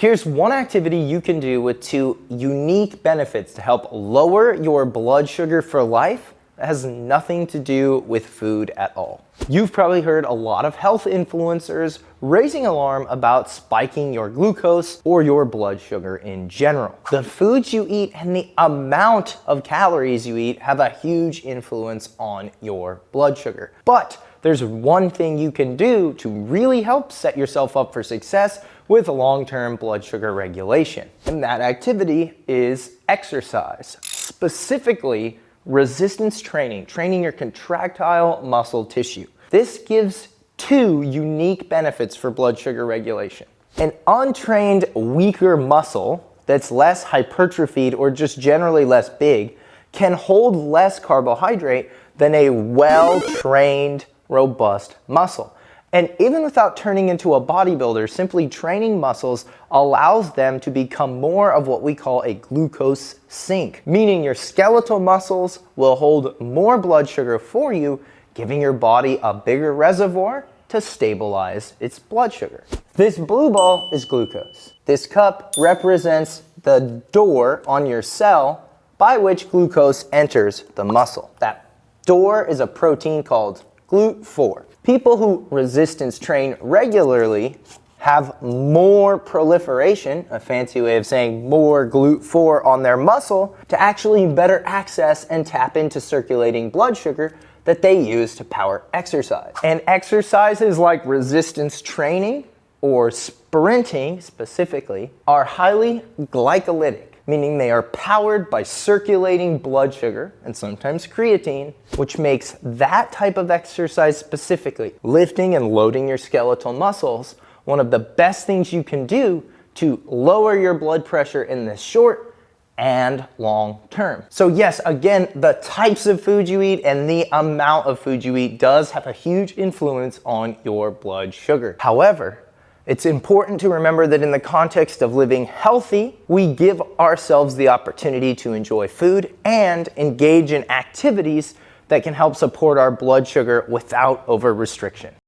Here's one activity you can do with 2 unique benefits to help lower your blood sugar for life that has nothing to do with food at all. You've probably heard a lot of health influencers raising alarm about spiking your glucose or your blood sugar in general. The foods you eat and the amount of calories you eat have a huge influence on your blood sugar. But there's one thing you can do to really help set yourself up for success with long-term blood sugar regulation. And that activity is exercise, specifically resistance training, training your contractile muscle tissue. This gives 2 unique benefits for blood sugar regulation. An untrained, weaker muscle that's less hypertrophied or just generally less big can hold less carbohydrate than a well-trained, robust muscle. And even without turning into a bodybuilder, simply training muscles allows them to become more of what we call a glucose sink, meaning your skeletal muscles will hold more blood sugar for you, giving your body a bigger reservoir to stabilize its blood sugar. This blue ball is glucose. This cup represents the door on your cell by which glucose enters the muscle. That door is a protein called GLUT4. People who resistance train regularly have more proliferation, a fancy way of saying more GLUT4 on their muscle, to actually better access and tap into circulating blood sugar that they use to power exercise. And exercises like resistance training or sprinting specifically are highly glycolytic, meaning they are powered by circulating blood sugar and sometimes creatine, which makes that type of exercise specifically, lifting and loading your skeletal muscles, one of the best things you can do to lower your blood pressure in the short and long term. So yes, again, the types of food you eat and the amount of food you eat does have a huge influence on your blood sugar. However, it's important to remember that in the context of living healthy, we give ourselves the opportunity to enjoy food and engage in activities that can help support our blood sugar without over-restriction.